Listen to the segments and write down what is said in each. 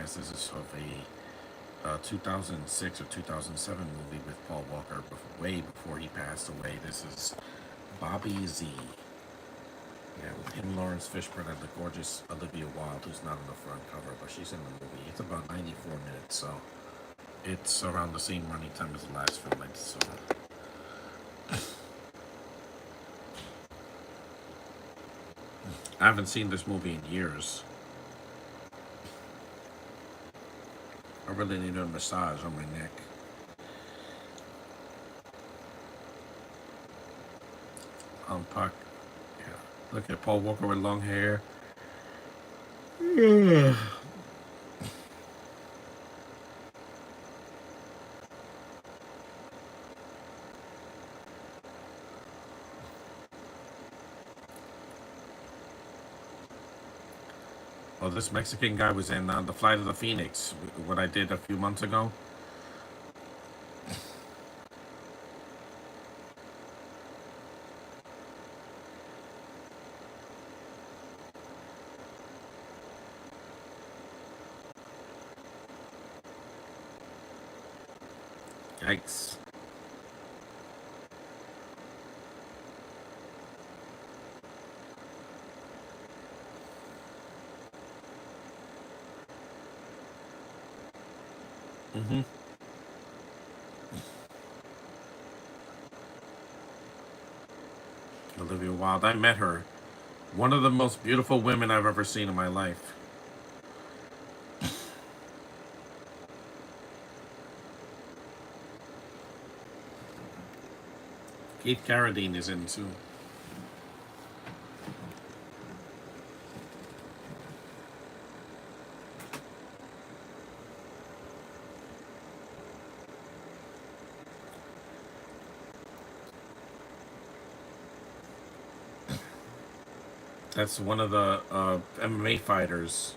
podcast. This is of a 2006 or 2007 movie with Paul Walker, way before he passed away. This is Bobby Z. Yeah, with him, Lawrence Fishburne, and the gorgeous Olivia Wilde, who's not on the front cover, but she's in the movie. It's about 94 minutes, so it's around the same running time as the last film I saw. I haven't seen this movie in years. I really need a massage on my neck. Puck. Yeah. Look at Paul Walker with long hair. Oh, this Mexican guy was in The Flight of the Phoenix, what I did a few months ago. Yikes. Mm-hmm. Olivia Wilde. I met her. One of the most beautiful women I've ever seen in my life. Keith Carradine is in too. That's one of the MMA fighters.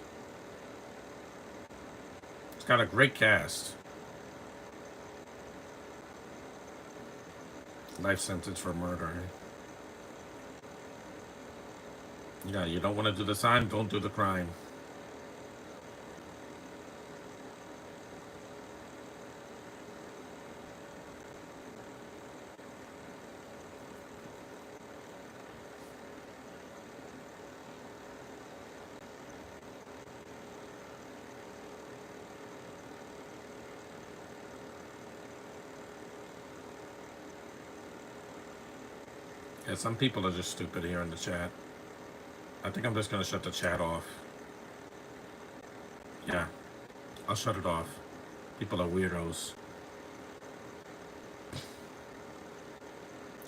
It's got a great cast. Life sentence for murder. Yeah, you don't want to do the crime, don't do the crime. Yeah, some people are just stupid here in the chat. I think I'm just going to shut the chat off. Yeah, I'll shut it off. People are weirdos.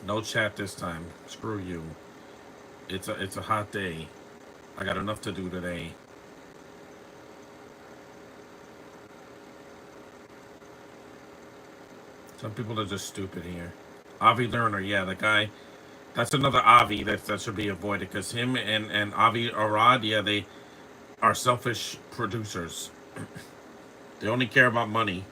No chat this time. Screw you. It's a hot day. I got enough to do today. Some people are just stupid here. Avi Lerner, yeah, the guy. That's another Avi that should be avoided, because him and Avi Arad, yeah, they are selfish producers. They only care about money.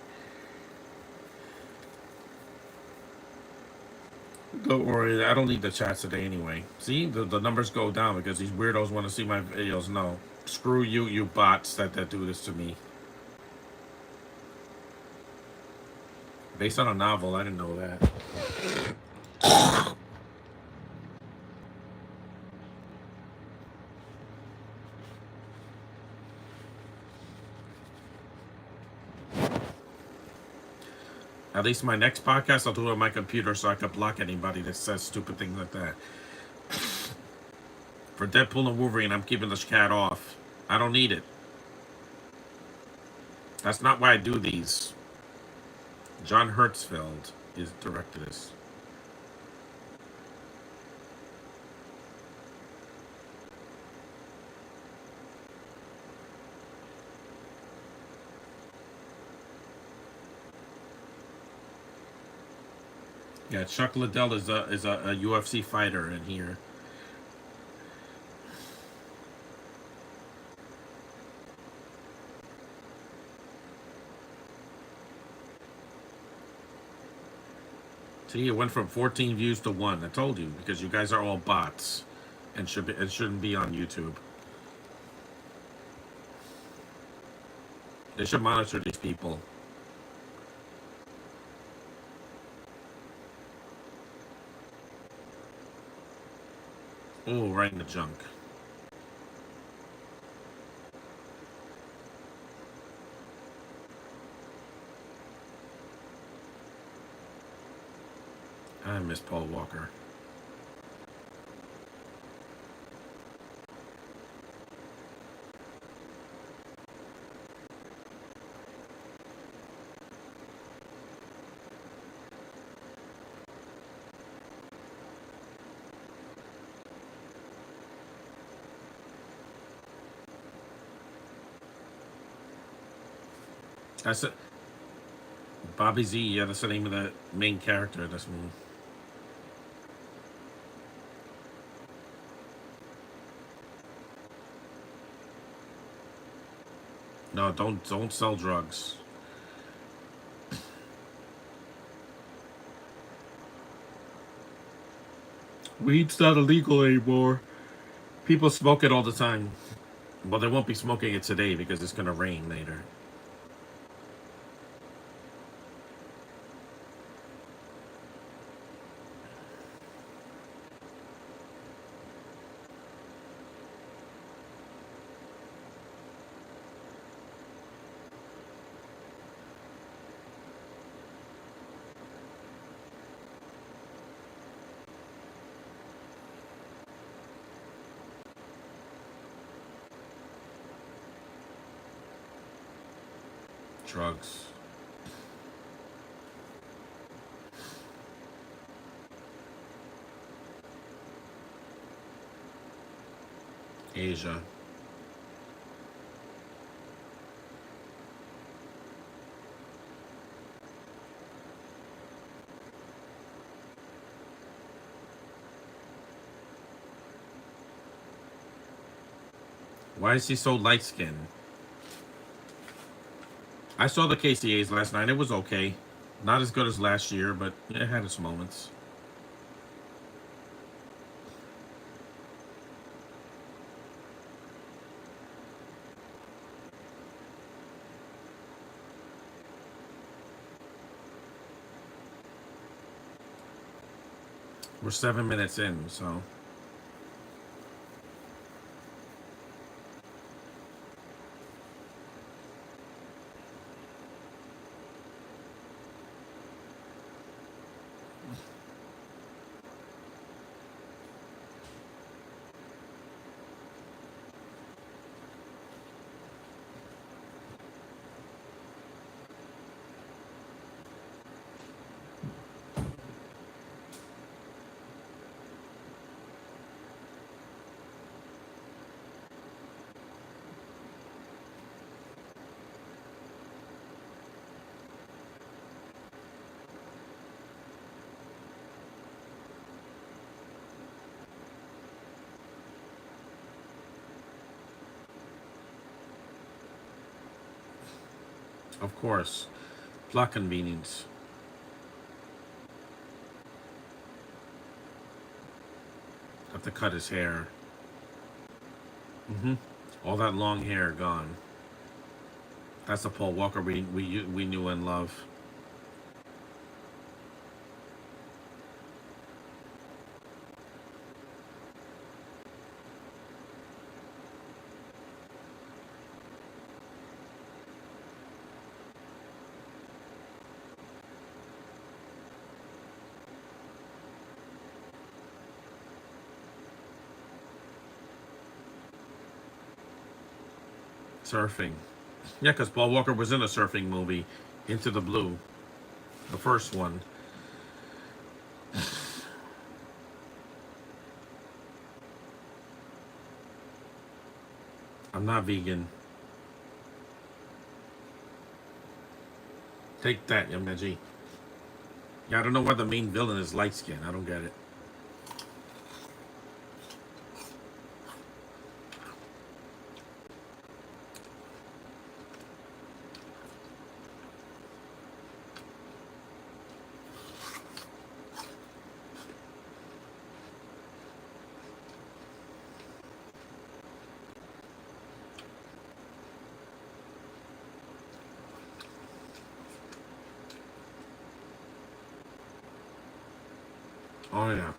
Don't worry, I don't need the chats today anyway. See, the numbers go down because these weirdos want to see my videos. No, screw you, you bots that do this to me. Based on a novel, I didn't know that. At least my next podcast, I'll do it on my computer so I can block anybody that says stupid things like that. For Deadpool and Wolverine, I'm keeping this cat off. I don't need it. That's not why I do these. John Hertzfeld is directed this. Yeah, Chuck Liddell is a UFC fighter in here. See, it went from 14 views to 1. I told you, because you guys are all bots, and it shouldn't be on YouTube. They should monitor these people. Oh, right in the junk. I miss Paul Walker. That's it. Bobby Z. Yeah, that's the name of the main character of this movie. No, don't sell drugs. Weed's not illegal anymore. People smoke it all the time. Well, they won't be smoking it today because it's gonna rain later. Drugs. Asia. Why is he so light skinned? I saw the KCAs last night. It was okay. Not as good as last year, but it had its moments. We're 7 minutes in, so of course, plot convenience. Have to cut his hair. All that long hair gone. That's the Paul Walker we knew and love. Surfing. Yeah, because Paul Walker was in a surfing movie, Into the Blue, the first one. I'm not vegan. Take that, Yamaji. Yeah, I don't know why the main villain is light skin. I don't get it. Oh yeah.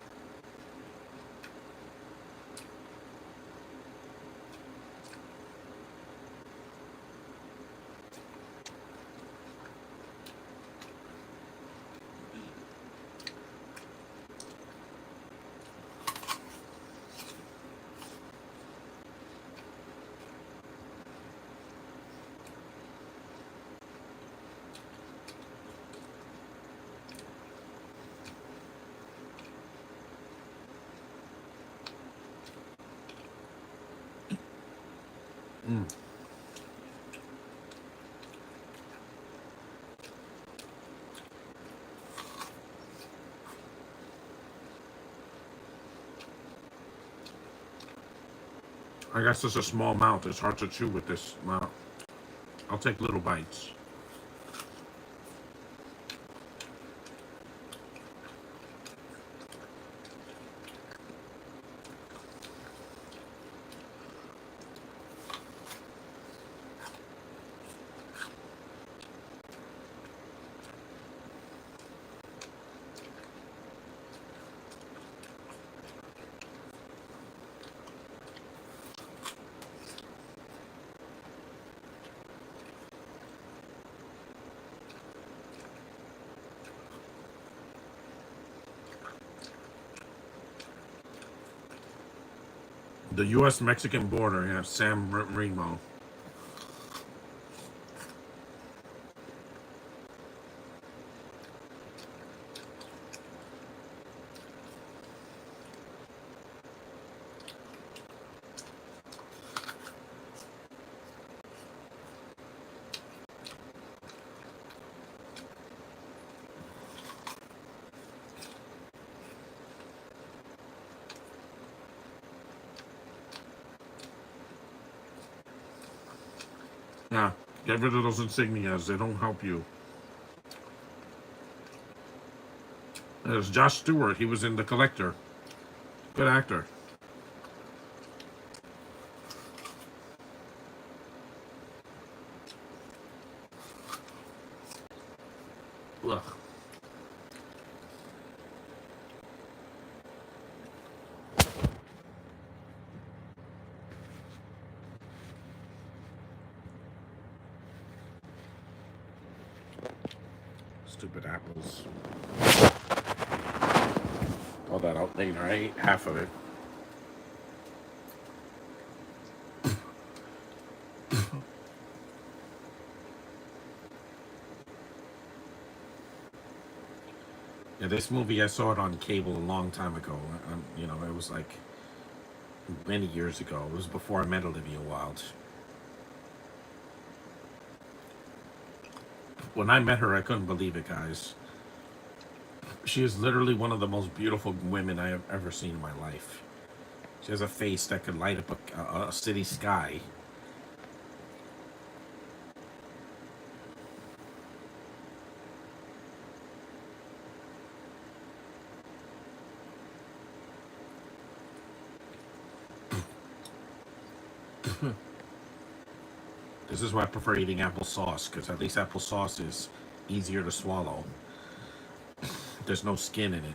I guess it's a small mouth. It's hard to chew with this mouth. I'll take little bites. The U.S.-Mexican border, yeah, San Remo. Yeah, get rid of those insignias. They don't help you. There's Josh Stewart. He was in The Collector. Good actor. Ugh. Stupid apples. All that out later. I ate half of it. Yeah, this movie, I saw it on cable a long time ago. It was like many years ago. It was before I met Olivia Wilde. When I met her, I couldn't believe it, guys. She is literally one of the most beautiful women I have ever seen in my life. She has a face that could light up a city sky. This is why I prefer eating applesauce, because at least applesauce is easier to swallow. There's no skin in it.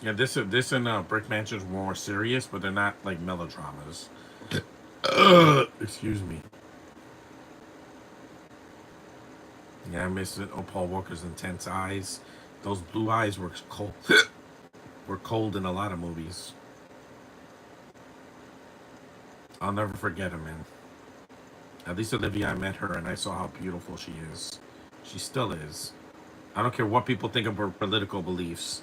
Yeah, this and Brick Mansion's more serious, but they're not like melodramas. Excuse me. Yeah, I miss it. Oh, Paul Walker's intense eyes. Those blue eyes were cold. Were cold in a lot of movies. I'll never forget him, man. At least Olivia, I met her and I saw how beautiful she is. She still is. I don't care what people think of her political beliefs.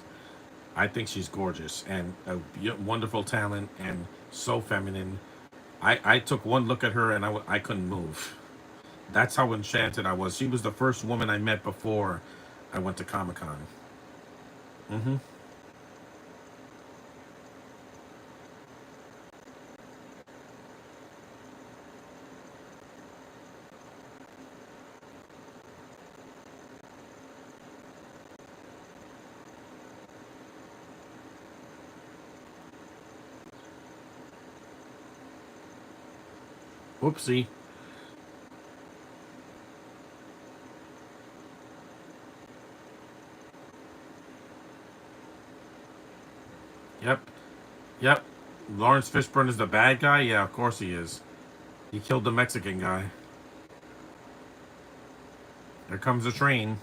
I think she's gorgeous and a wonderful talent and so feminine. I took one look at her and I couldn't move. That's how enchanted I was. She was the first woman I met before I went to Comic Con. Hmm. Whoopsie. Yep. Yep. Lawrence Fishburne is the bad guy? Yeah, of course he is. He killed the Mexican guy. There comes the train.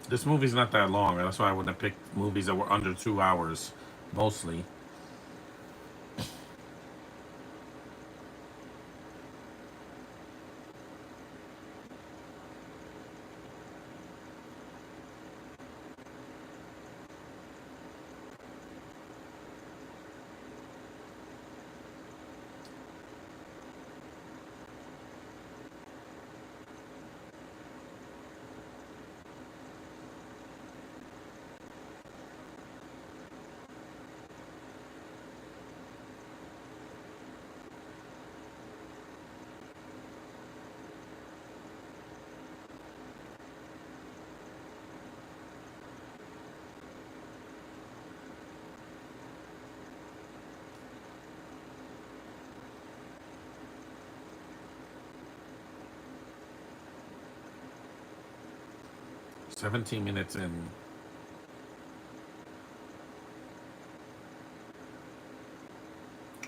'This movie's not that long. That's why I wouldn't have picked movies that were under 2 hours, mostly. 17 minutes in.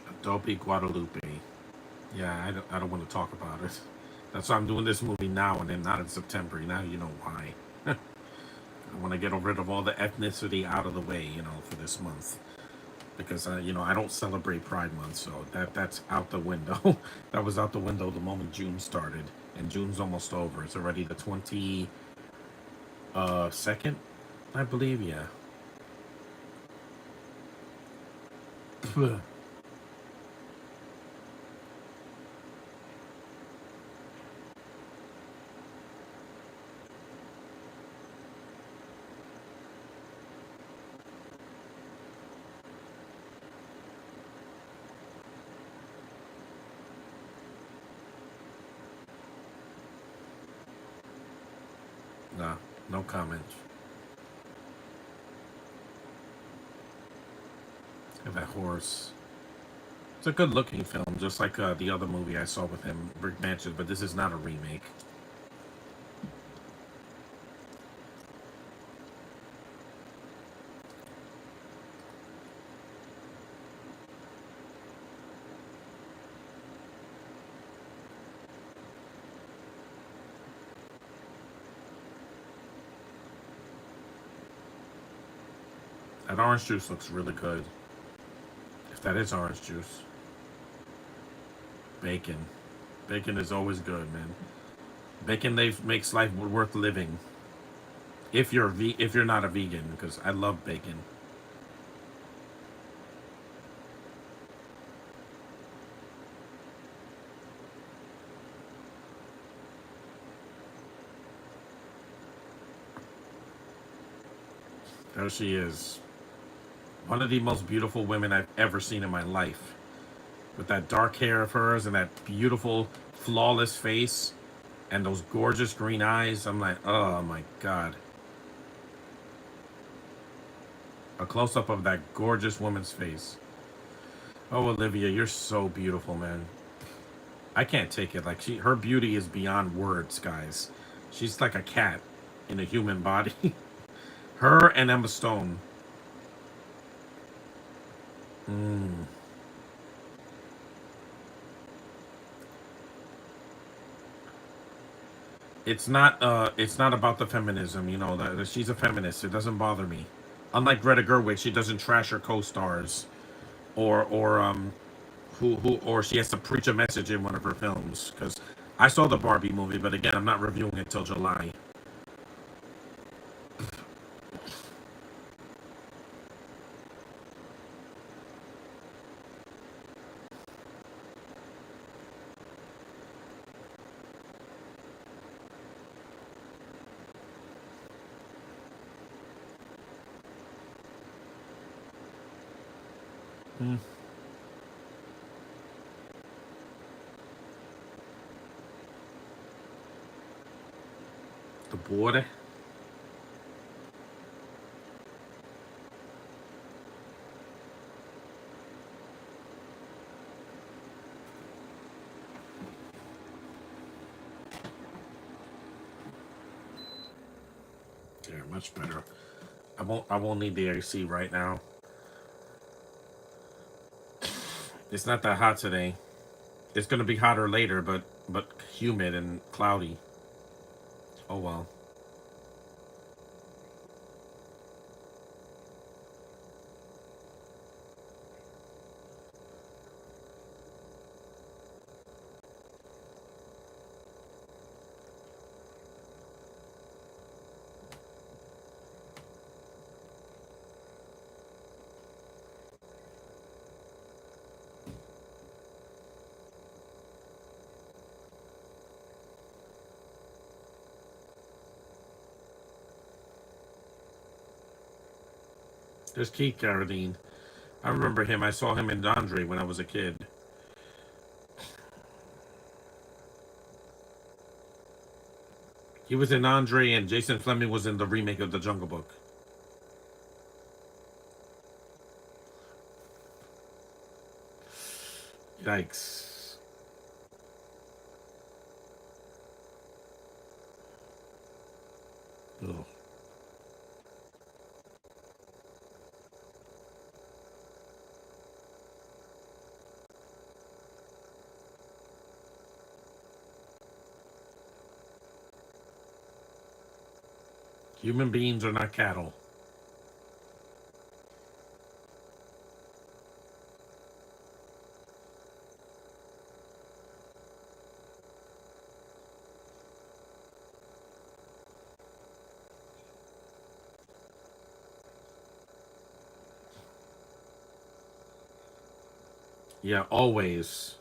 Adobe Guadalupe. Yeah, I don't want to talk about it. That's why I'm doing this movie now and then not in September. Now you know why. I want to get rid of all the ethnicity out of the way, for this month. Because, I don't celebrate Pride Month, so that's out the window. That was out the window the moment June started. And June's almost over. It's already the 22nd, I believe, yeah. Nah, no comment. And that horse. It's a good looking film, just like the other movie I saw with him, Brick Mansion, but this is not a remake. That orange juice looks really good. If that is orange juice. Bacon. Bacon is always good, man. Bacon makes life worth living. If you're not a vegan, because I love bacon. There she is. One of the most beautiful women I've ever seen in my life. With that dark hair of hers and that beautiful, flawless face and those gorgeous green eyes. I'm like, oh my God. A close up of that gorgeous woman's face. Oh, Olivia, you're so beautiful, man. I can't take it. Like her beauty is beyond words, guys. She's like a cat in a human body. Her and Emma Stone. Mm. It's not about the feminism, that she's a feminist. It doesn't bother me. Unlike Greta Gerwig, she doesn't trash her co-stars, or who or she has to preach a message in one of her films, because I saw the Barbie movie, but again, I'm not reviewing it till July. Mm. The border. Yeah, much better. I won't need the AC right now. It's not that hot today. It's gonna be hotter later, but humid and cloudy. Oh well. There's Keith Carradine. I remember him. I saw him in Andre when I was a kid. He was in Andre, and Jason Fleming was in the remake of The Jungle Book. Yikes. Ugh. Human beings are not cattle. Yeah, always.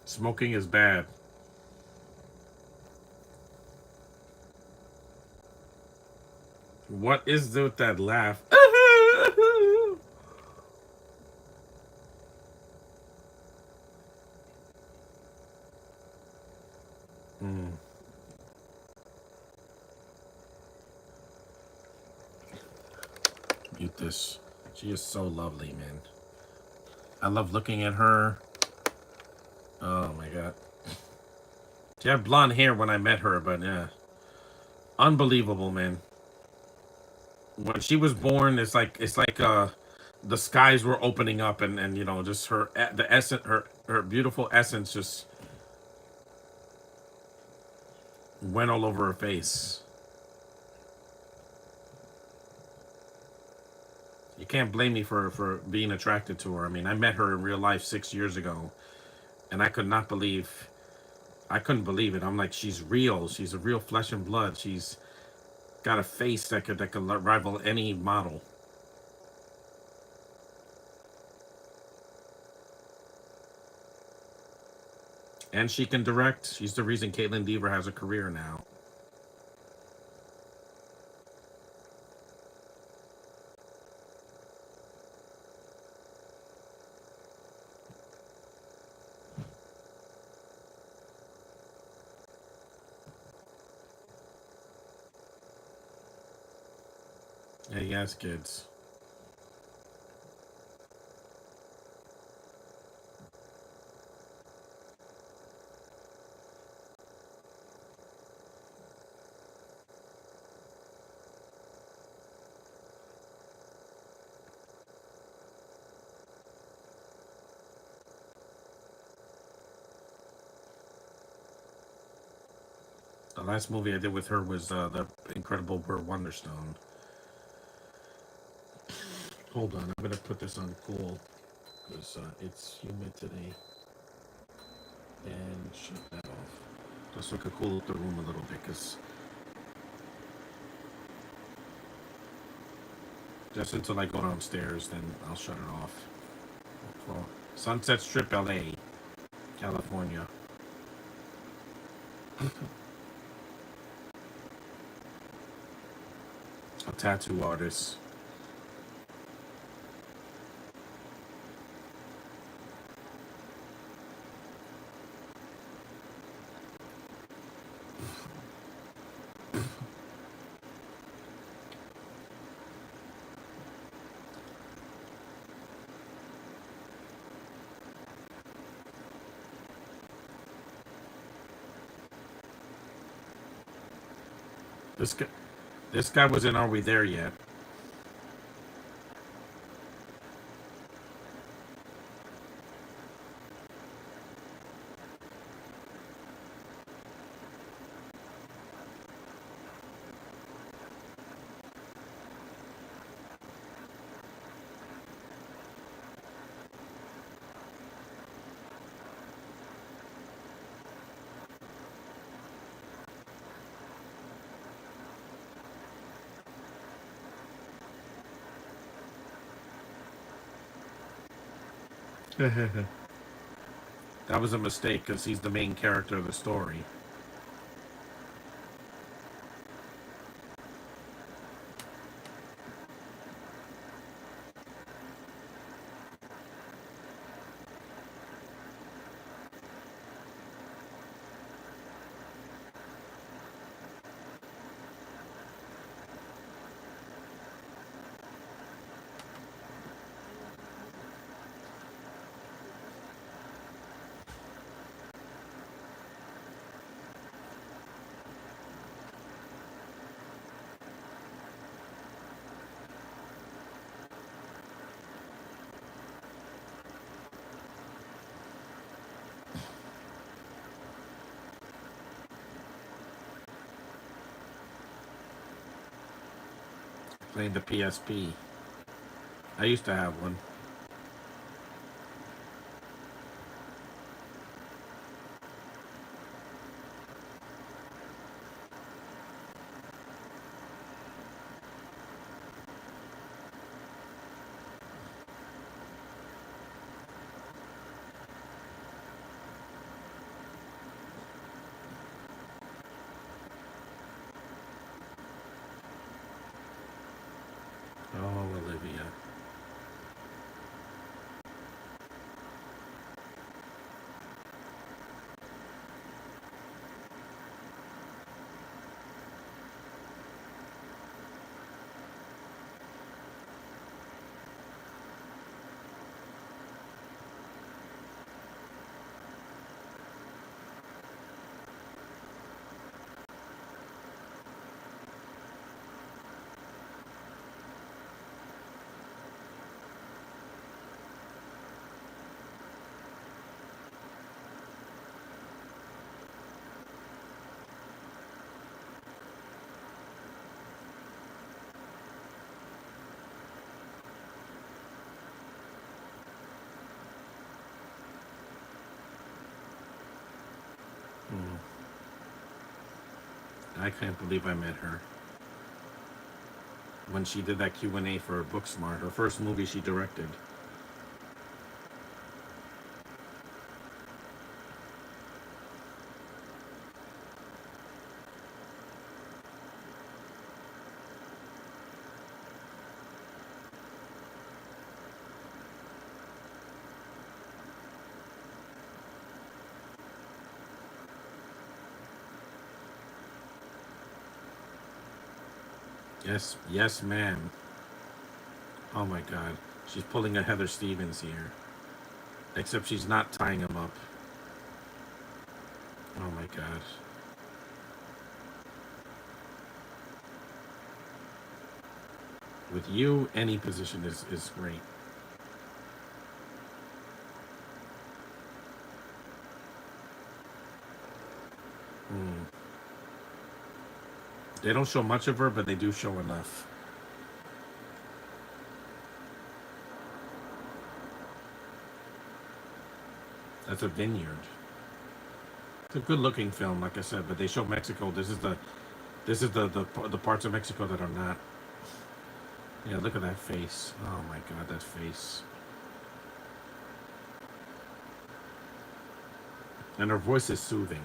Smoking is bad. What is with that laugh? Mm, mute this. She is so lovely, man. I love looking at her. Oh my god. She had blonde hair when I met her, but yeah, unbelievable, man. When she was born, it's like the skies were opening up, and just the essence, her beautiful essence just went all over her face. You can't blame me for being attracted to her. I mean, I met her in real life 6 years ago, and I couldn't believe it. I'm like, she's real. She's a real flesh and blood. She's got a face that could rival any model. And she can direct. She's the reason Caitlin Deaver has a career now. Yeah, yes, kids. last movie I did with her was the Incredible Wonderstone. Hold on, I'm gonna put this on cool because it's humid today, and shut that off. Just so I could cool up the room a little bit, because just until I go downstairs, then I'll shut it off. For Sunset Strip, LA, California. A tattoo artist. This guy, this guy was in Are We There Yet? That was a mistake because he's the main character of the story. Playing the PSP. I used to have one. Oh, Olivia. Hmm. I can't believe I met her when she did that Q&A for Booksmart, her first movie she directed. Yes, yes, ma'am. Oh my God, she's pulling a Heather Stevens here. Except she's not tying him up. Oh my God. With you, any position is great. Hmm. They don't show much of her, but they do show enough. That's a vineyard. It's a good-looking film, like I said, but they show Mexico. This is the parts of Mexico that are not. Yeah, look at that face. Oh my God, that face. And her voice is soothing.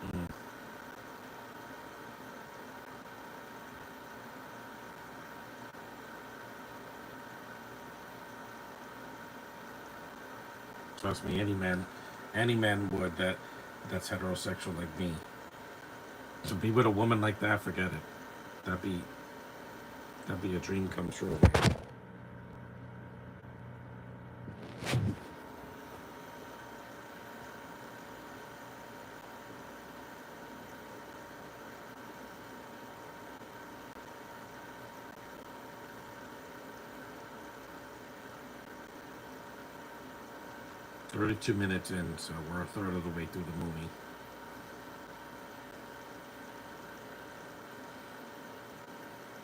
Mm. Trust me, any man would that's heterosexual like me. To be with a woman like that, forget it. That'd be that'd be a dream come true. Already 2 minutes in, so we're a third of the way through the movie.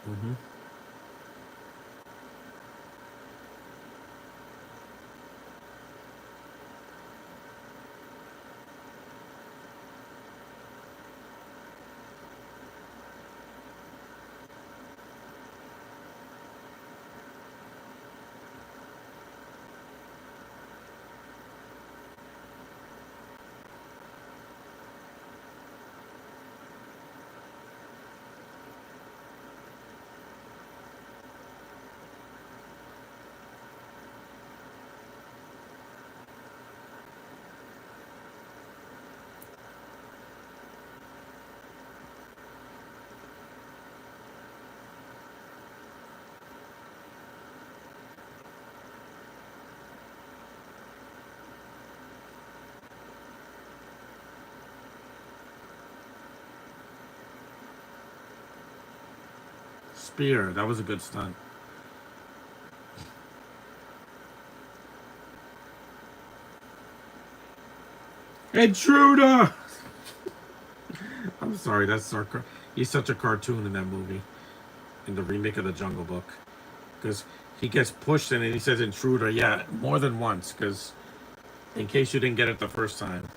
Mm-hmm. Spear, that was a good stunt. Intruder! I'm sorry, he's such a cartoon in that movie, in the remake of the Jungle Book. Because he gets pushed and then he says intruder, yeah, more than once, because in case you didn't get it the first time.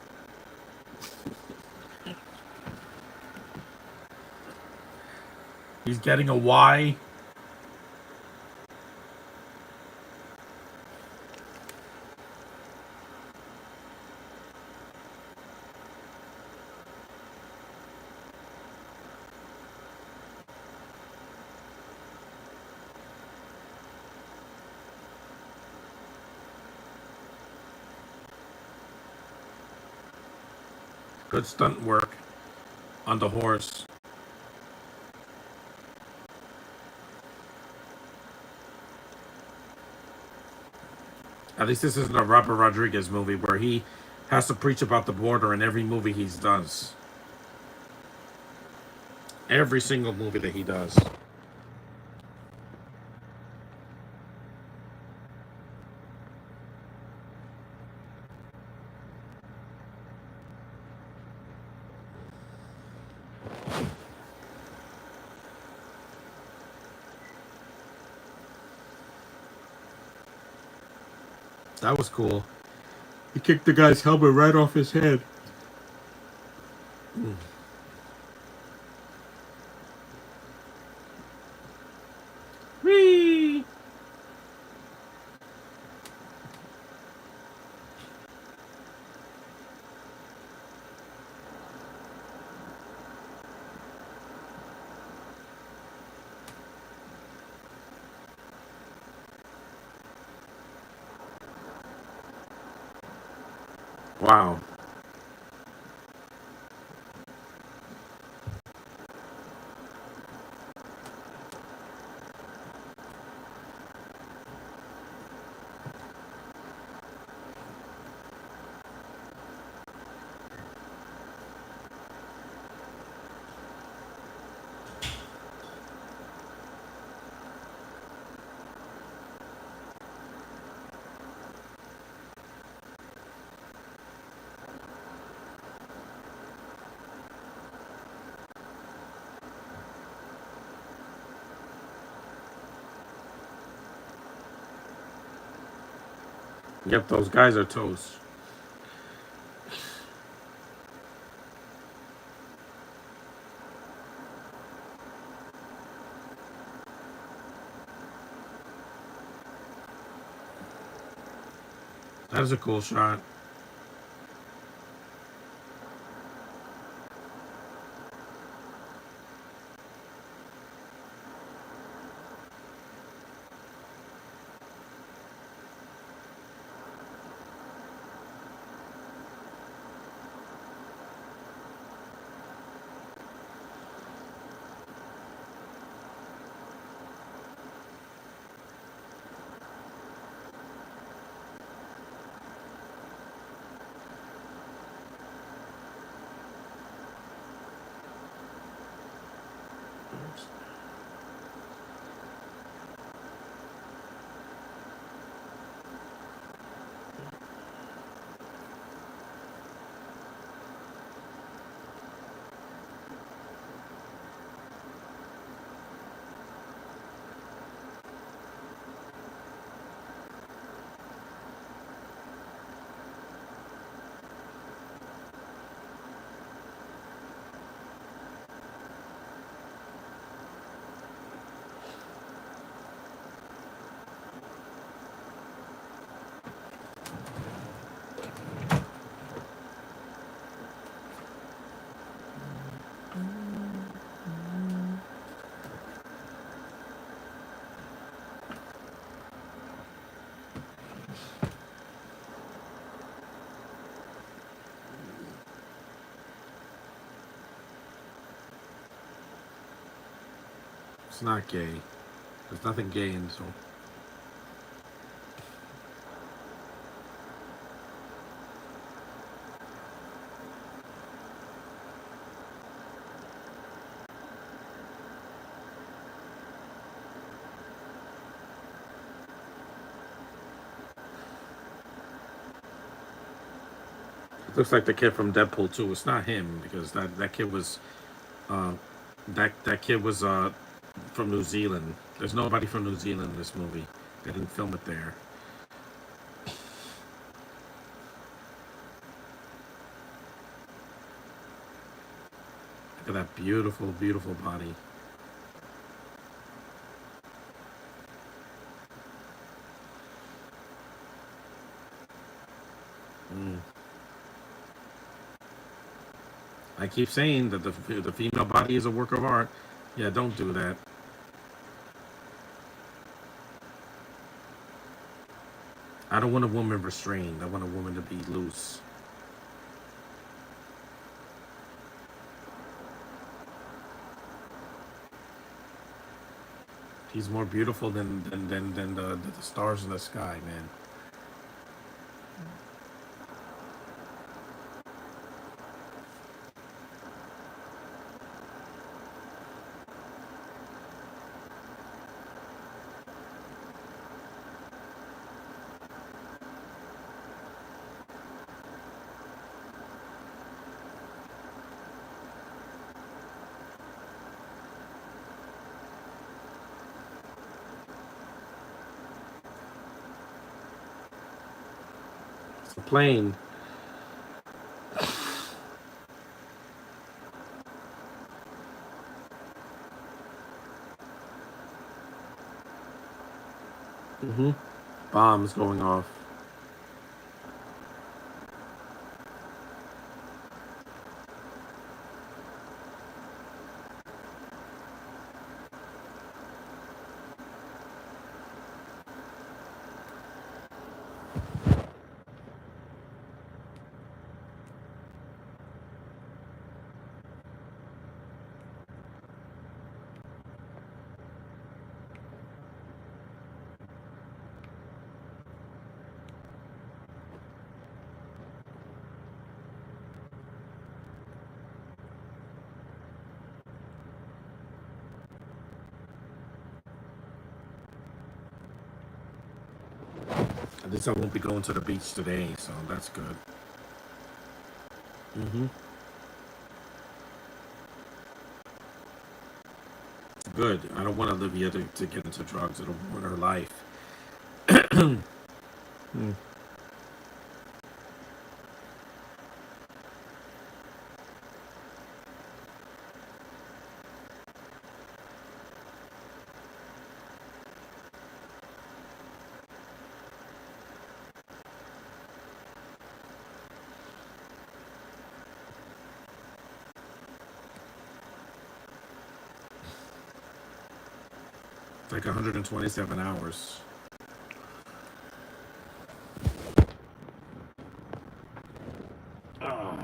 He's getting a Y. Good stunt work on the horse. At least this isn't a Robert Rodriguez movie where he has to preach about the border in every movie he does. Every single movie that he does. That was cool. He kicked the guy's helmet right off his head. Mm. Whee! Wow. Yep, those guys are toast. That is a cool shot. It's not gay. There's nothing gay in this one. It looks like the kid from Deadpool 2. It's not him because that kid was uh, that kid was from New Zealand. There's nobody from New Zealand in this movie. They didn't film it there. Look at that beautiful, beautiful body. Mm. I keep saying that the female body is a work of art. Yeah, don't do that. I don't want a woman restrained. I want a woman to be loose. He's more beautiful than the stars in the sky, man. It's a plane. Mm-hmm. Bombs going off. At least I won't be going to the beach today, so that's good. Mm-hmm. Good. I don't want Olivia to get into drugs. It'll ruin her life. Mm. It's like 127 hours. Oh.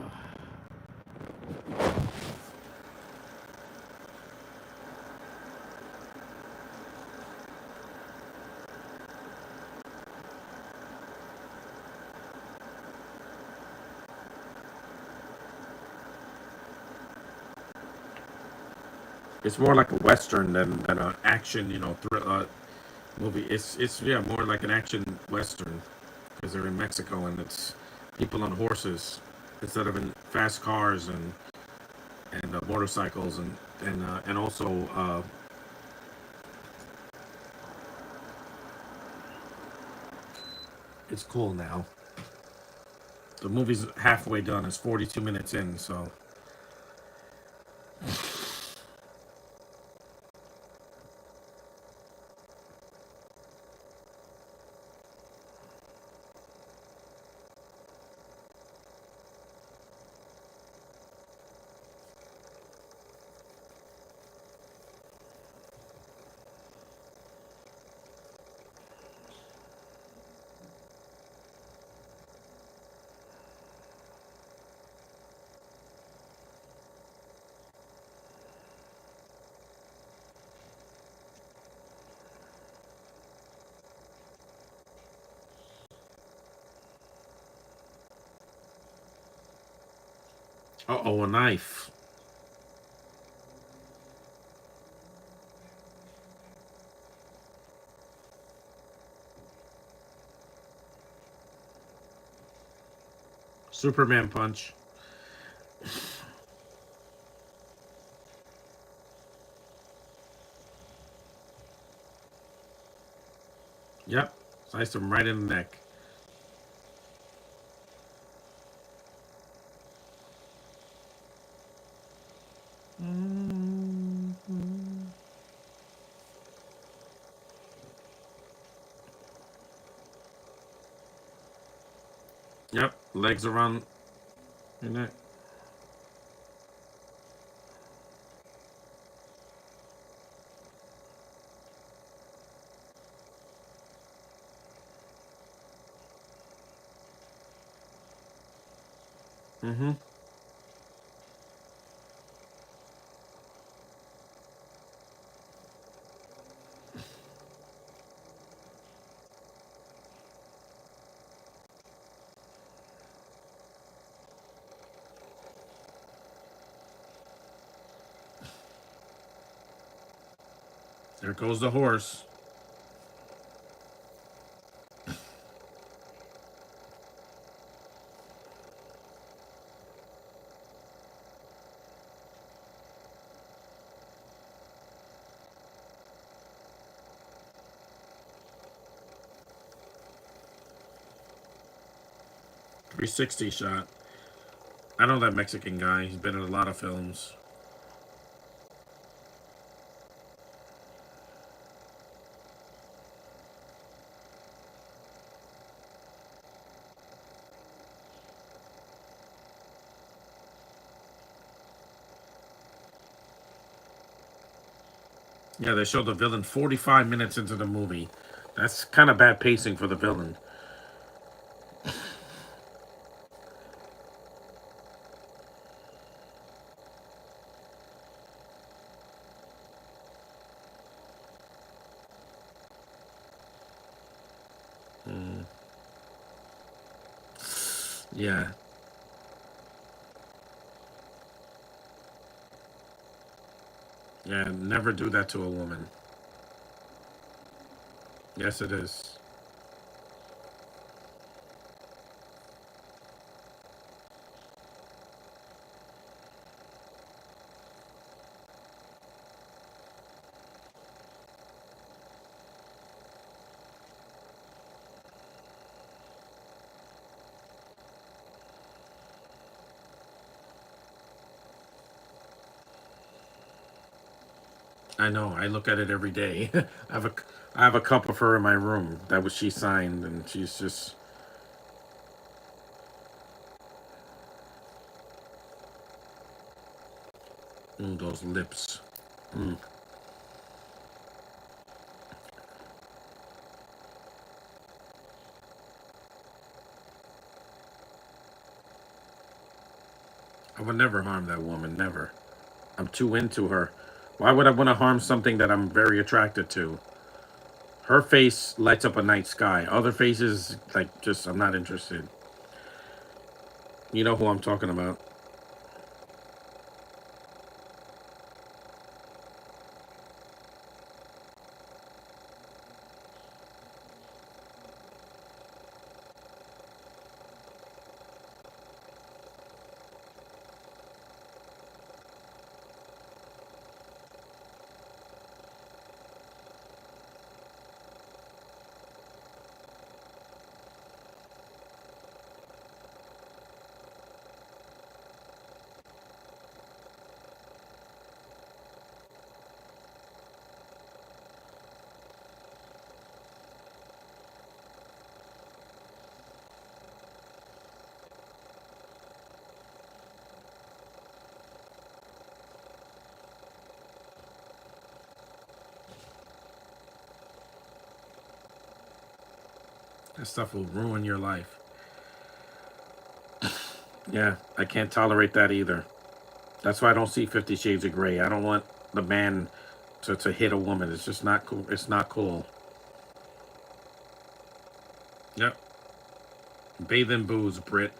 It's more like a western than an action, movie. It's yeah, more like an action western because they're in Mexico and it's people on horses instead of in fast cars and motorcycles and also it's cool now. The movie's halfway done. It's 42 minutes in, so oh, a knife. Superman punch. Yep, sliced him right in the neck. Yep, legs around your neck. Mm-hmm. There goes the horse. 360 shot. I know that Mexican guy. He's been in a lot of films. Yeah, they show the villain 45 minutes into the movie. That's kind of bad pacing for the villain. Yeah. Yeah, never do that to a woman. Yes, it is. I know. I look at it every day. I have a cup of her in my room. That was she signed, and she's just those lips. Mm. I would never harm that woman. Never. I'm too into her. Why would I want to harm something that I'm very attracted to? Her face lights up a night sky. Other faces, like, just, I'm not interested. You know who I'm talking about. That stuff will ruin your life. Yeah, I can't tolerate that either. That's why I don't see 50 Shades of Grey. I don't want the man to hit a woman. It's just not cool. It's not cool. Yep. Bathe in booze, Brit.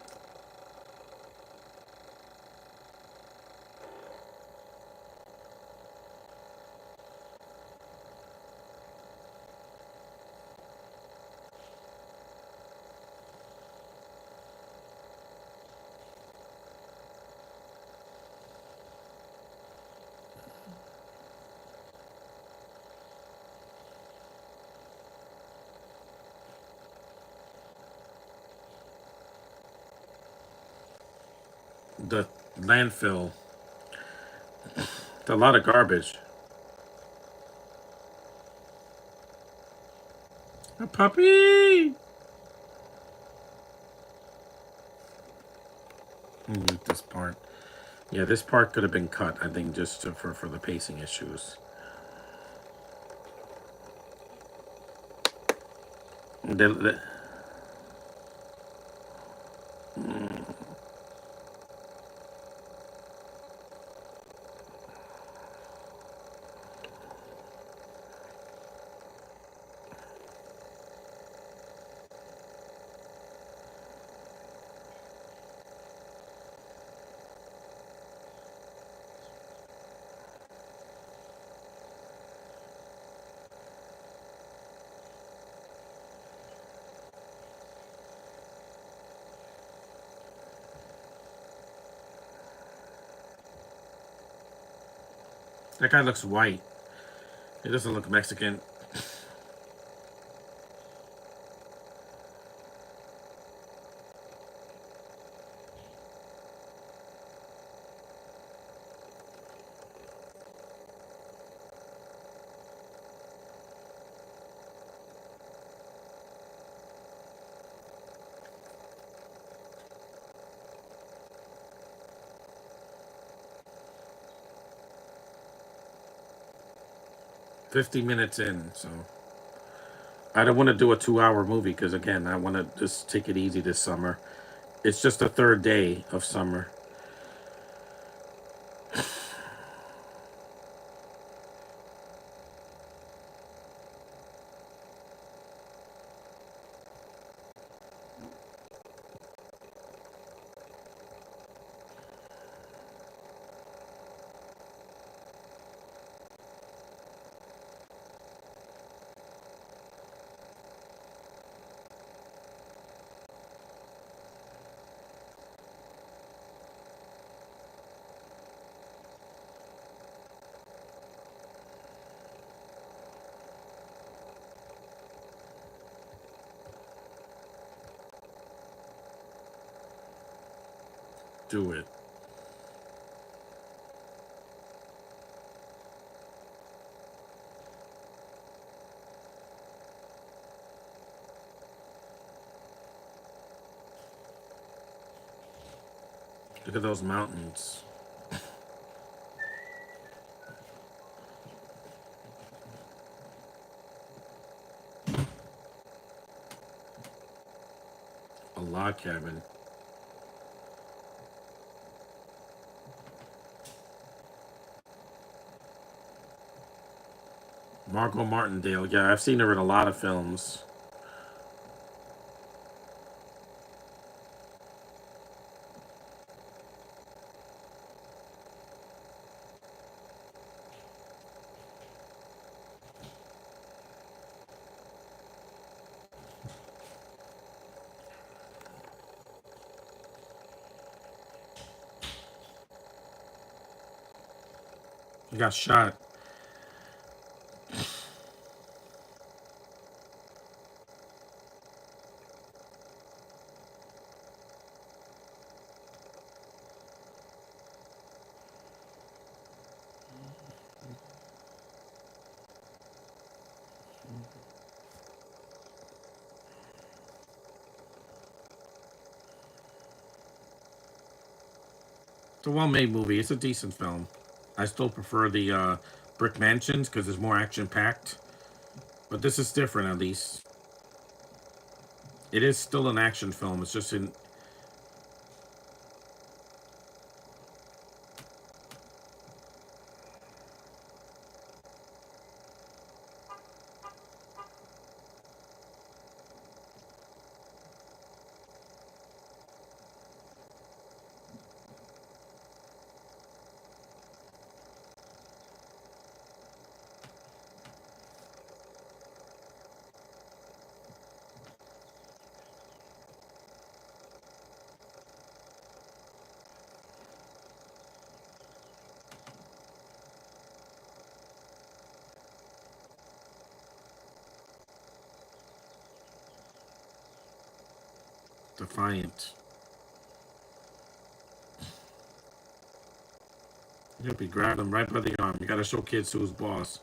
The landfill. It's a lot of garbage. A puppy! Mute this part. Yeah, this part could have been cut, I think, just for the pacing issues. The, mm, 'That guy looks white. He doesn't look Mexican. 50 minutes in, so I don't want to do a 2 hour movie because, again, I want to just take it easy this summer. It's just the third day of summer. Do it. Look at those mountains. A log cabin. Margot Martindale. Yeah, I've seen her in a lot of films. He got shot. It's a well-made movie. It's a decent film. I still prefer the Brick Mansions because it's more action-packed. But this is different, at least. It is still an action film. It's just in. Defiant. Yep, he grabbed him right by the arm. You gotta show kids who's boss.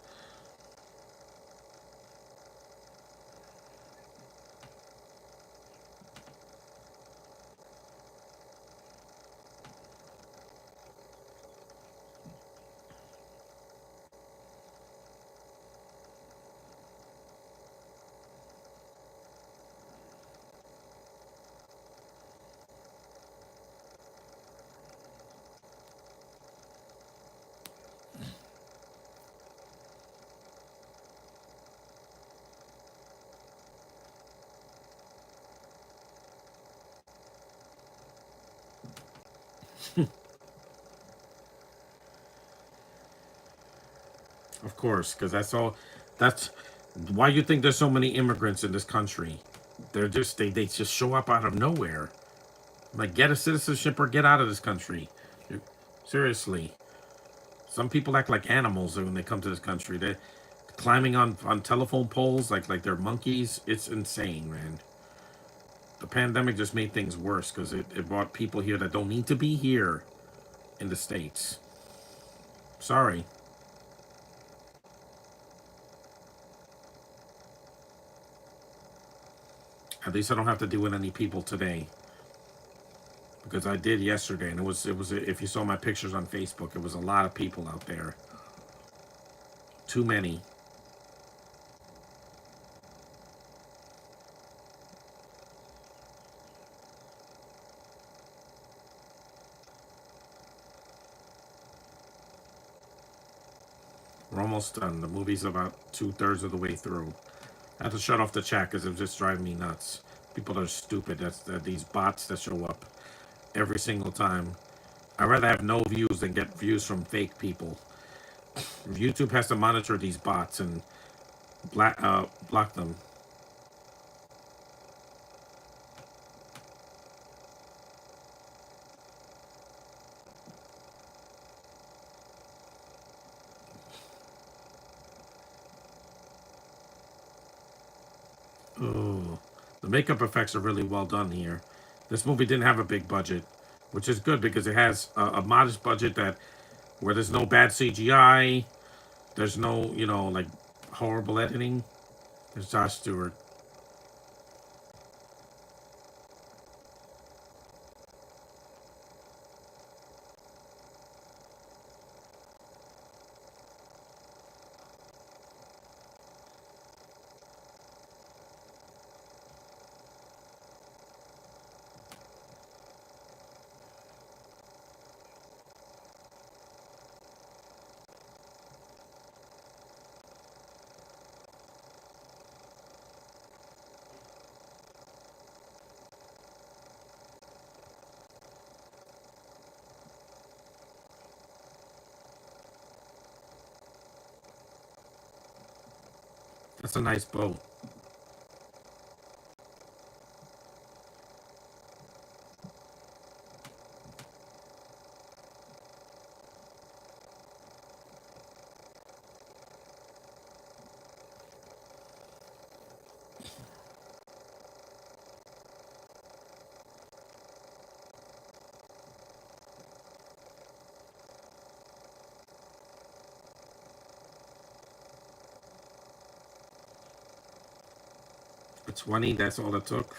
Of course, because that's all. That's why you think there's so many immigrants in this country. They just show up out of nowhere. Like, get a citizenship or get out of this country. Seriously. Some people act like animals when they come to this country. They're climbing on telephone poles like they're monkeys. It's insane, man. The pandemic just made things worse because it brought people here that don't need to be here in the States. Sorry. At least I don't have to deal with any people today. Because I did yesterday, and it was if you saw my pictures on Facebook, it was a lot of people out there. Too many. We're almost done. The movie's about 2/3 of the way through. I have to shut off the chat because it just driving me nuts. People are stupid. These bots that show up every single time. I'd rather have no views than get views from fake people. YouTube has to monitor these bots and block them. Oh, the makeup effects are really well done here. This movie didn't have a big budget, which is good because it has a modest budget that where there's no bad CGI, there's no like horrible editing. There's Josh Stewart. That's a nice boat. For 20, that's all it took.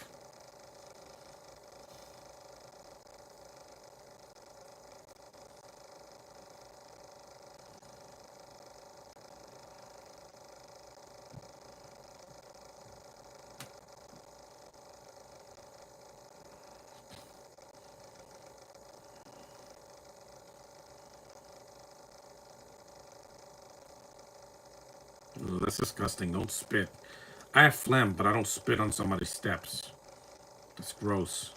Ugh, that's disgusting. Don't spit. I have phlegm, but I don't spit on somebody's steps. That's gross.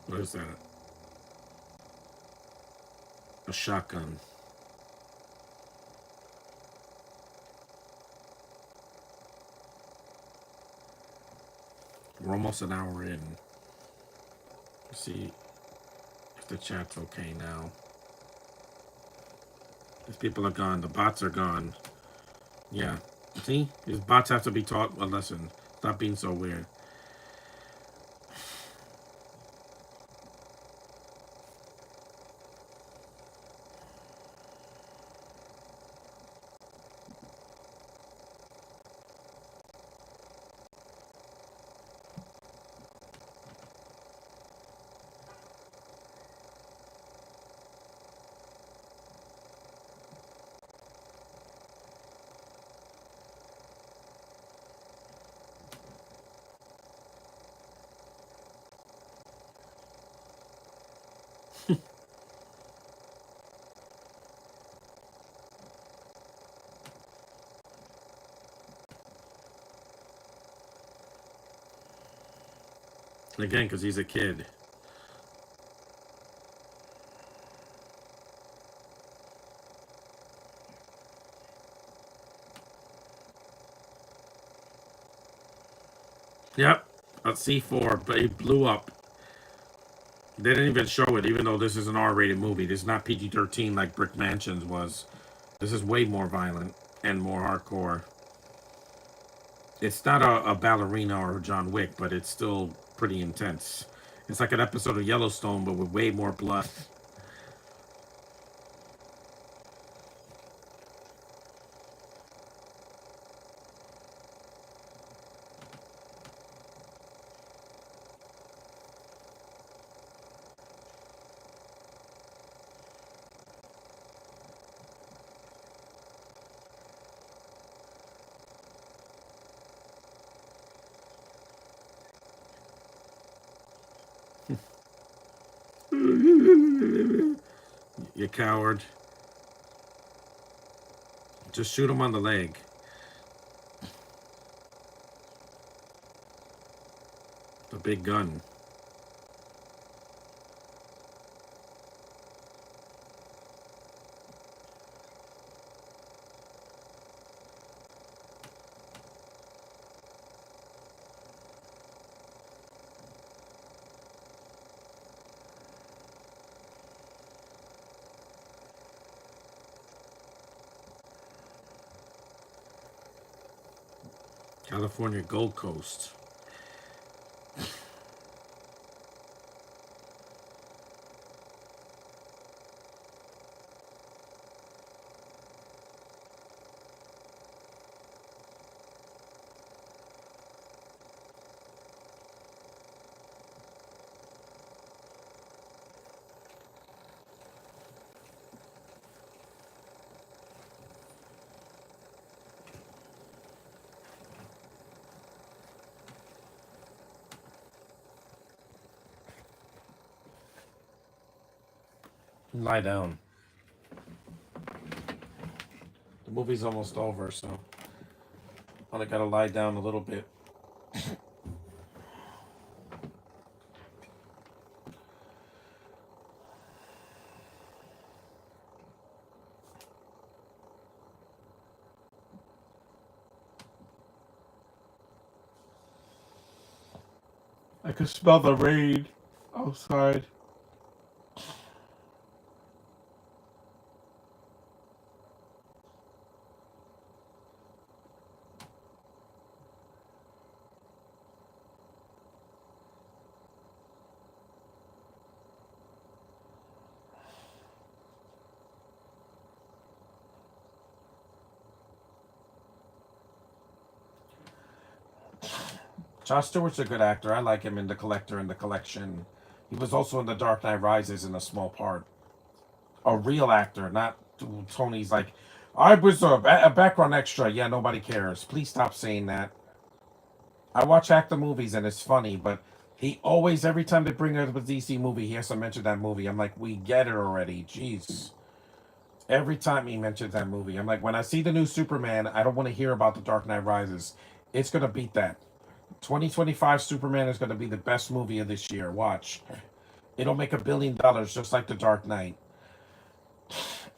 What is that? A shotgun. We're almost an hour in. Let's see if the chat's okay now. These people are gone. The bots are gone. Yeah. See? These bots have to be taught a lesson. Stop being so weird. Again, because he's a kid. Yep. A C4, but it blew up. They didn't even show it, even though this is an R-rated movie. This is not PG-13 like Brick Mansions was. This is way more violent and more hardcore. It's not a ballerina or a John Wick, but it's still pretty intense. It's like an episode of Yellowstone, but with way more blood. You coward. Just shoot him on the leg. The big gun. California Gold Coast. Lie down. The movie's almost over, so I gotta lie down a little bit. I can smell the rain outside. Josh Stewart's a good actor. I like him in The Collector and The Collection. He was also in The Dark Knight Rises in a small part. A real actor, not Tony's like, I was a background extra. Yeah, nobody cares. Please stop saying that. I watch actor movies and it's funny, but he always, every time they bring up a DC movie, he has to mention that movie. I'm like, we get it already. Jeez. Every time he mentions that movie, I'm like, when I see the new Superman, I don't want to hear about The Dark Knight Rises. It's going to beat that. 2025 Superman is going to be the best movie of this year. Watch. It'll make $1 billion just like The Dark Knight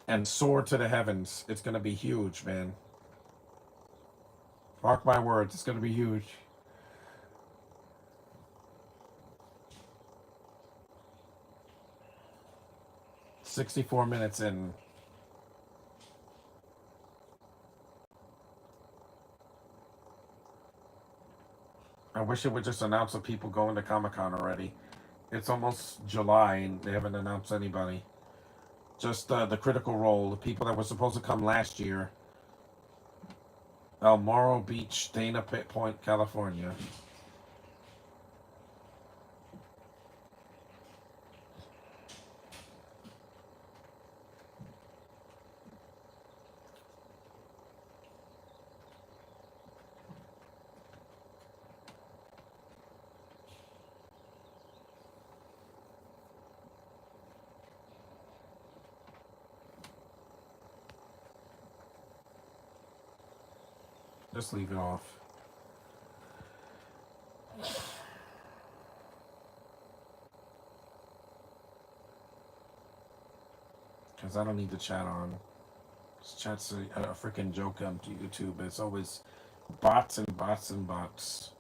and soar to the heavens. It's going to be huge, man. Mark my words, it's going to be huge. 64 minutes in. I wish it would just announce the people going to Comic Con already. It's almost July and they haven't announced anybody. Just the Critical Role, the people that were supposed to come last year. El Morro Beach, Dana Point, California. Just leave it off. Because I don't need the chat on. This chat's a freaking joke on YouTube. It's always bots and bots and bots.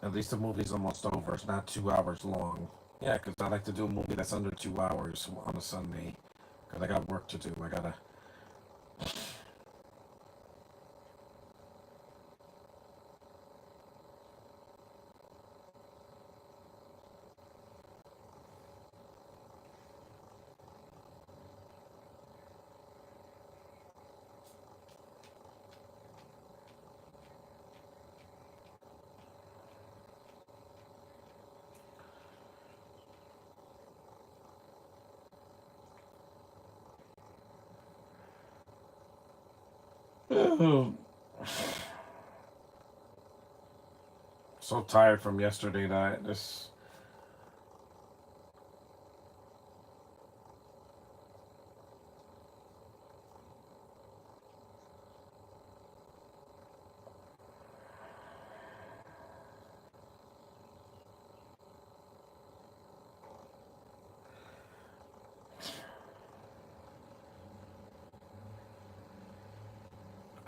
At least the movie's almost over. It's not 2 hours long. Yeah, because I like to do a movie that's under 2 hours on a Sunday. Because I got work to do. I gotta. So tired from yesterday that this.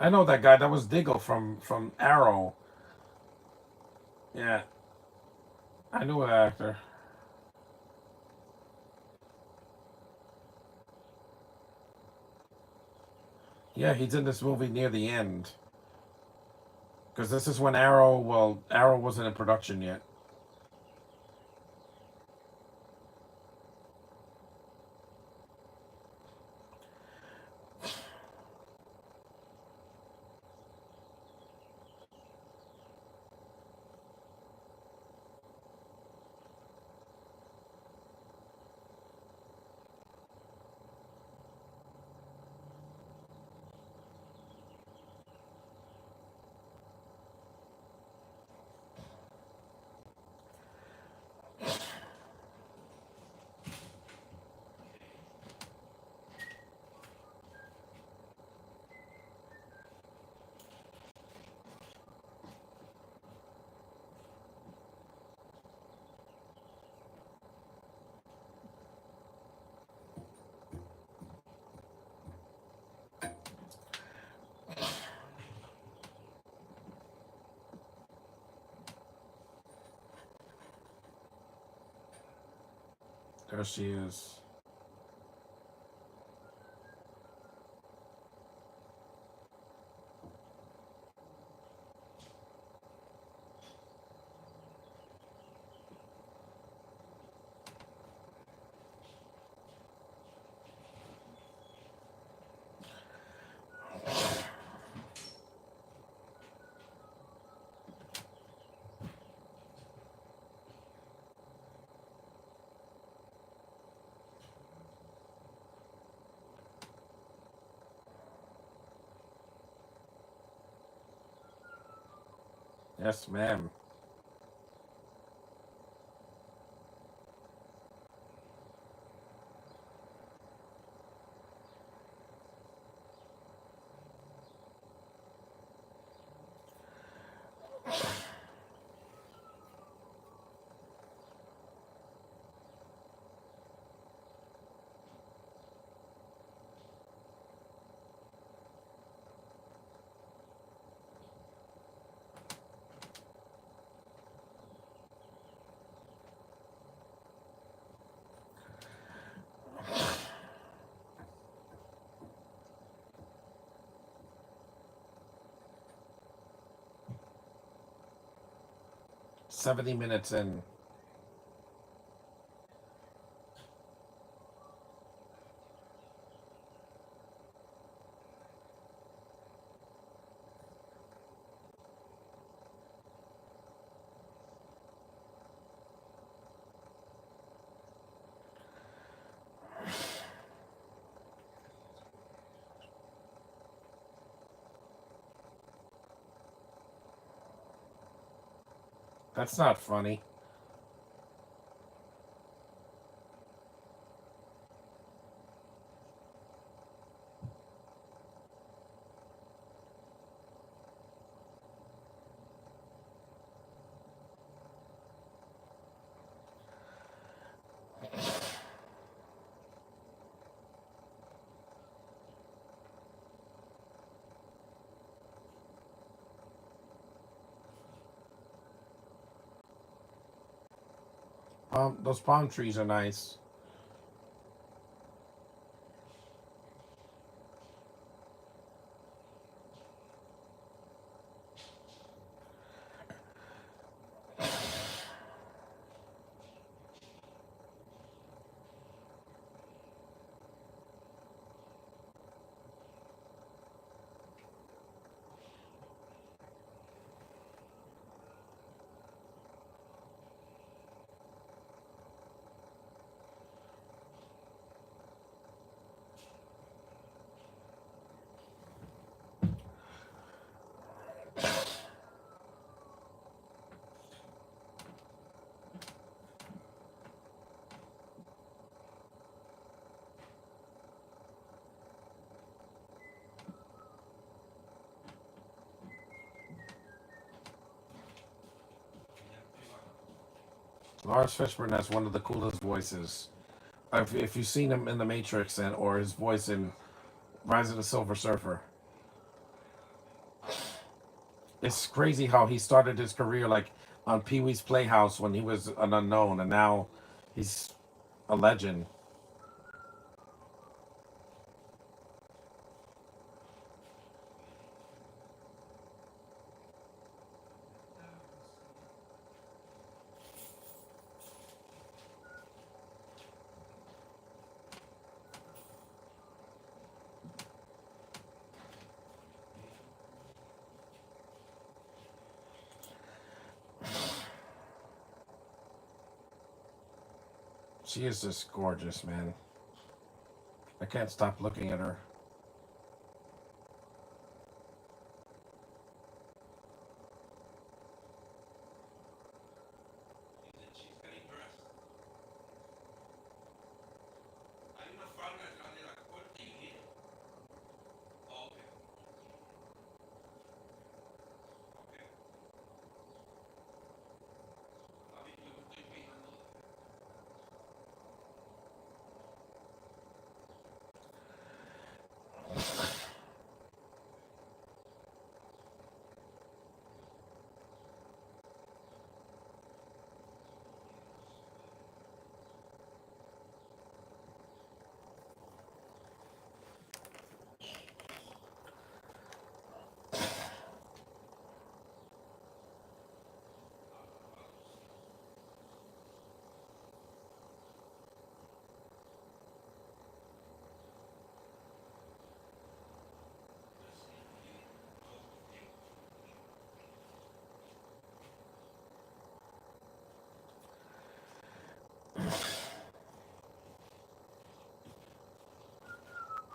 I know that guy. That was Diggle from Arrow. Yeah, I knew that actor. Yeah, he's in this movie near the end. Because this is when Arrow wasn't in production yet. There she is. Yes, ma'am. $70 minutes in. That's not funny. Those palm trees are nice. Lars Fishburne has one of the coolest voices. If you've seen him in The Matrix or his voice in Rise of the Silver Surfer, it's crazy how he started his career like on Pee Wee's Playhouse when he was an unknown, and now he's a legend. She is just gorgeous, man. I can't stop looking at her.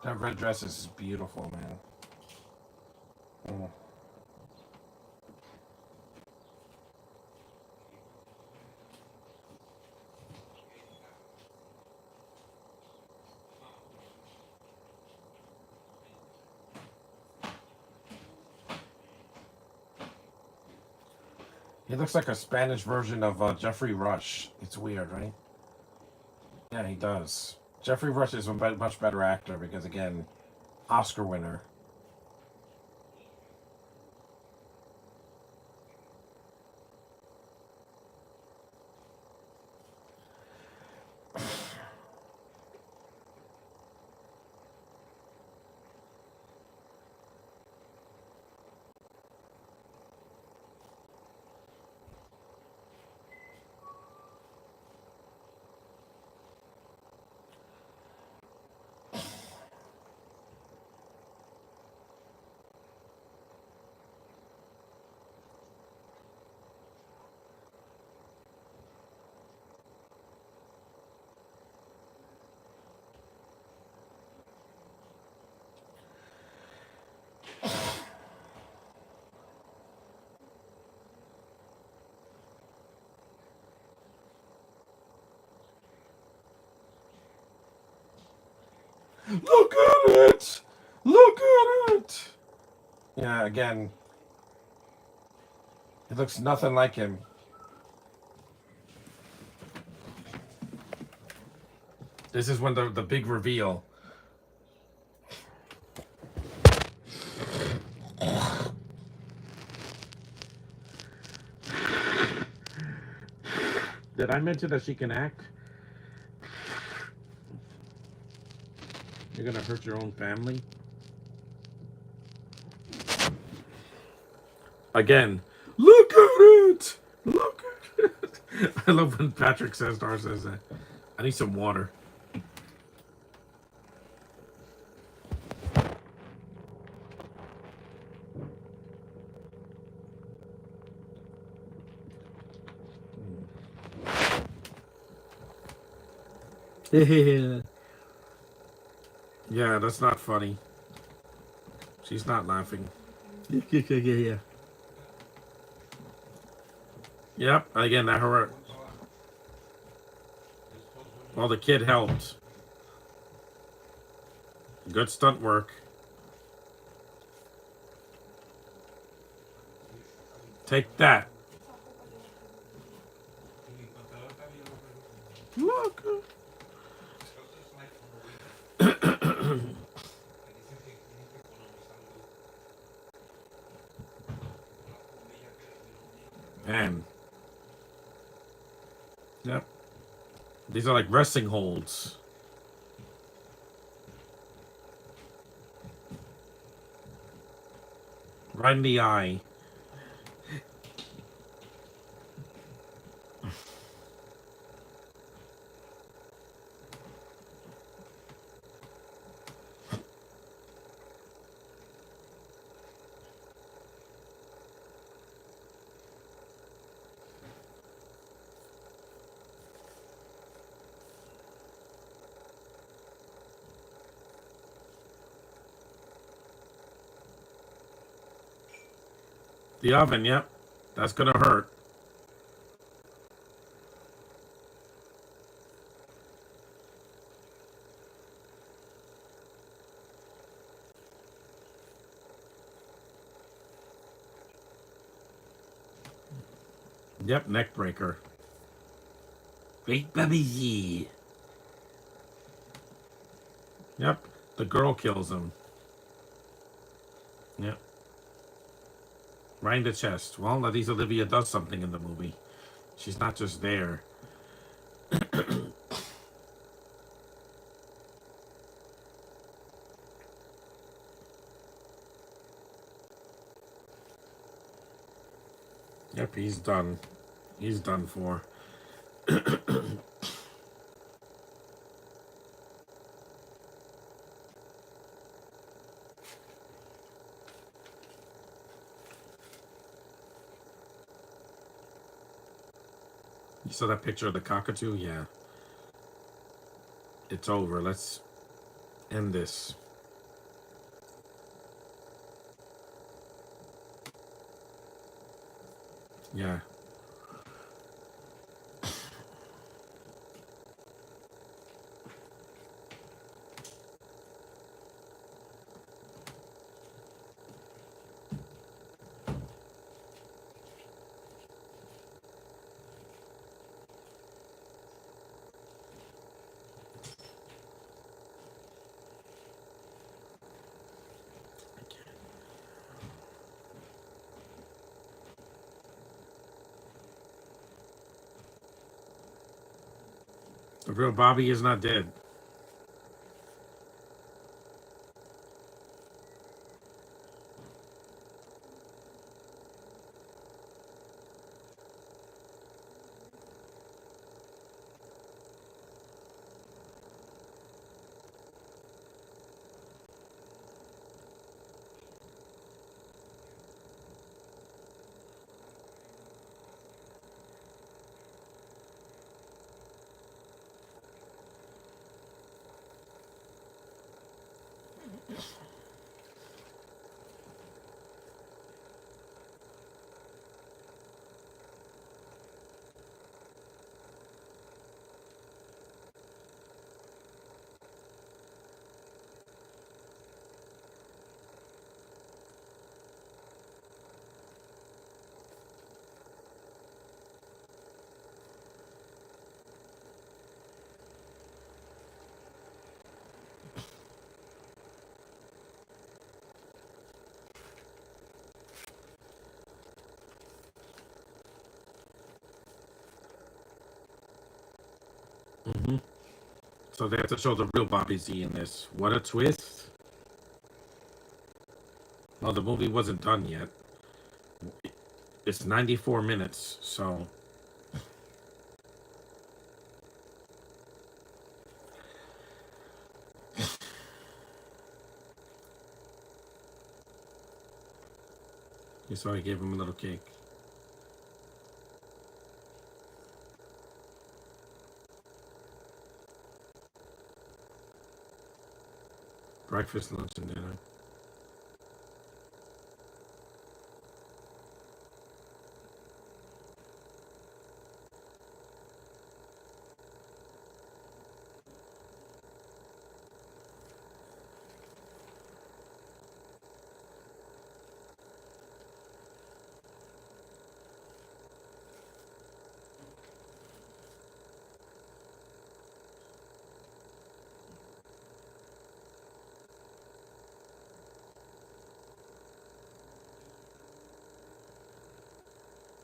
That red dress is beautiful, man. Mm. He looks like a Spanish version of Jeffrey Rush. It's weird, right? Yeah, he does. Jeffrey Rush is a much better actor because, again, Oscar winner. Look at it! Look at it! Yeah, again, it looks nothing like him. This is when the big reveal. Did I mention that she can act? You're gonna hurt your own family? Again, look at it! Look at it! I love when Patrick says, Dar says that. I need some water. Yeah, that's not funny. She's not laughing. Yeah. Yep, again, that her. Well, the kid helped. Good stunt work. Take that. Look. Man. Yep. These are like resting holds. Right in the eye. The oven, yep. That's gonna hurt. Yep, neck breaker. Big baby. Yep, the girl kills him. Yep. Right in the chest. Well, at least Olivia does something in the movie. She's not just there. Yep, he's done. He's done for. You saw that picture of the cockatoo? Yeah. It's over. Let's end this. Yeah. The real Bobby is not dead. Hmm. So they have to show the real Bobby Z in this. What a twist. Well, the movie wasn't done yet. It's 94 minutes, so you saw I gave him a little cake. Breakfast, lunch, and dinner.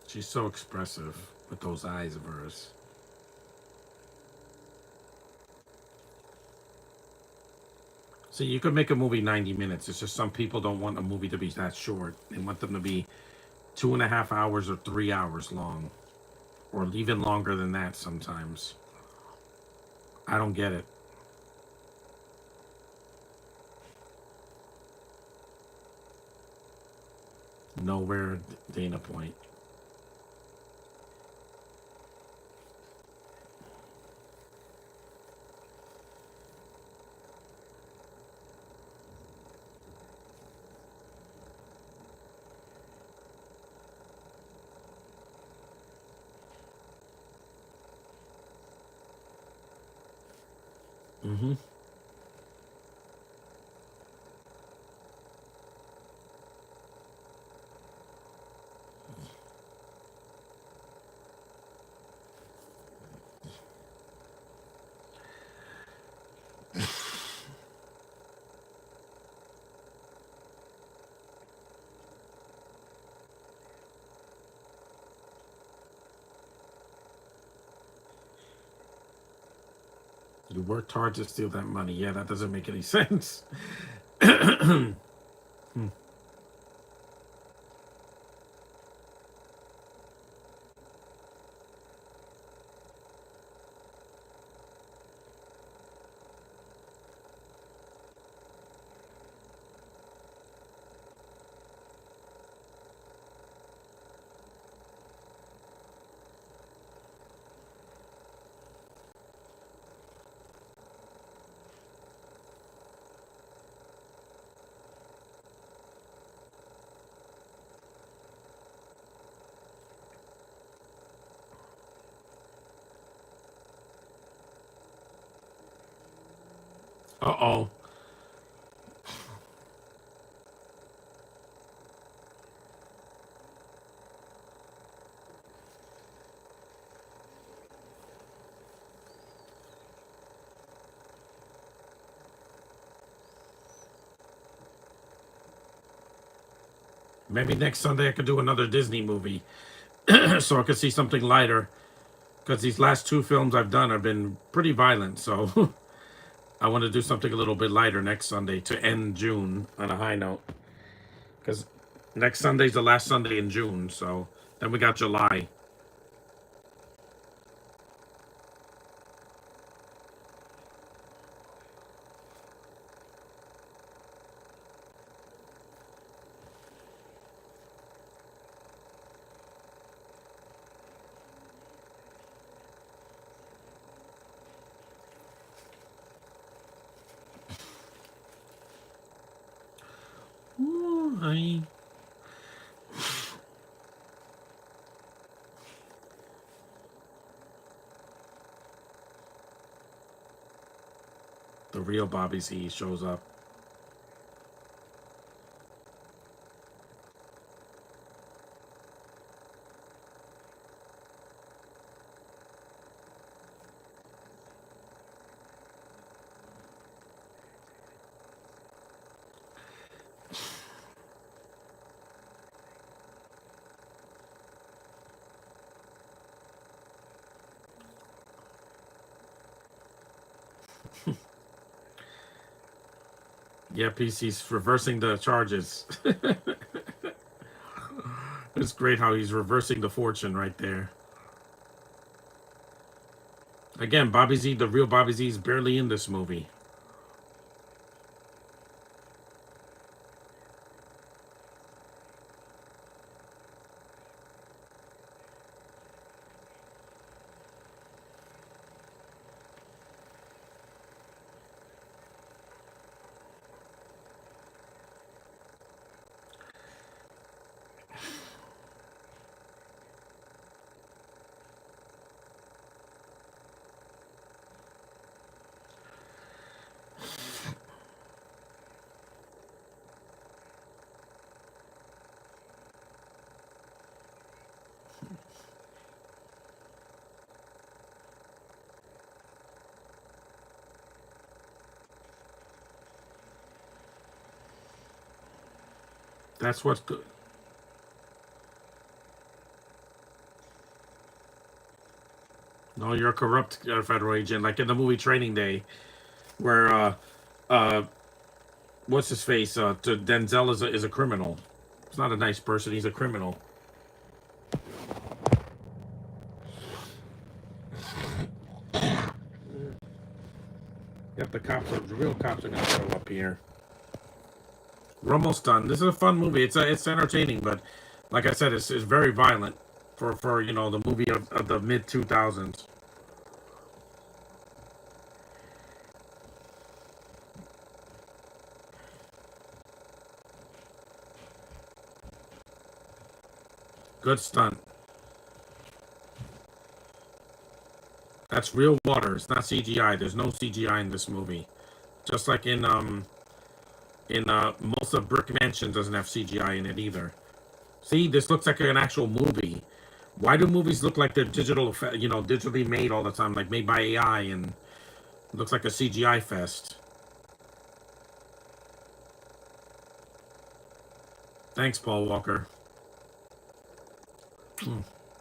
She's so expressive with those eyes of hers. See, you could make a movie 90 minutes. It's just some people don't want a movie to be that short. They want them to be 2.5 hours or 3 hours long, or even longer than that sometimes. I don't get it. Nowhere Dana Point. Mm-hmm. You worked hard to steal that money. Yeah, that doesn't make any sense. Uh-oh. Maybe next Sunday I could do another Disney movie so I could see something lighter. Because these last two films I've done have been pretty violent. So I want to do something a little bit lighter next Sunday to end June on a high note. Because next Sunday's the last Sunday in June. So then we got July. Ooh, the real Bobby Z shows up. Yep, he's reversing the charges. It's great how he's reversing the fortune right there. Again, Bobby Z, the real Bobby Z, is barely in this movie. That's what's good. No, you're a corrupt federal agent, like in the movie Training Day, where uh, what's his face? Denzel is a criminal. He's not a nice person. He's a criminal. Yep, the real cops are gonna show up here. We're almost done. This is a fun movie. It's entertaining, but like I said, it's very violent for the movie of the mid 2000s. Good stunt. That's real water. It's not CGI. There's no CGI in this movie. Just like in most of Brick Mansion doesn't have CGI in it either. See, this looks like an actual movie. Why do movies look like they're digitally made all the time, like made by AI, and it looks like a CGI fest? Thanks, Paul Walker.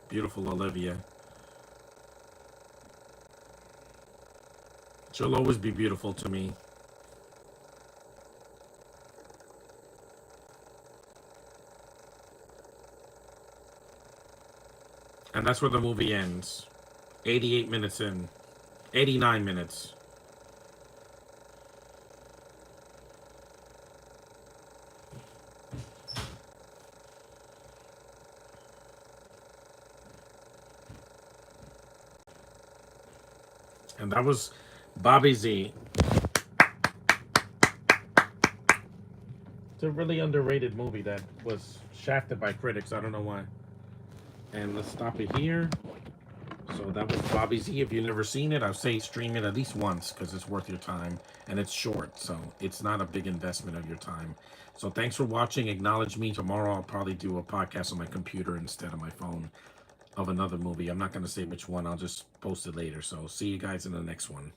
Beautiful Olivia. She'll always be beautiful to me. And that's where the movie ends. 88 minutes in. 89 minutes. And that was Bobby Z. It's a really underrated movie that was shafted by critics. I don't know why. And let's stop it here. So that was Bobby Z. If you've never seen it, I'd say stream it at least once because it's worth your time. And it's short, so it's not a big investment of your time. So thanks for watching. Acknowledge me. Tomorrow I'll probably do a podcast on my computer instead of my phone of another movie. I'm not going to say which one. I'll just post it later. So see you guys in the next one.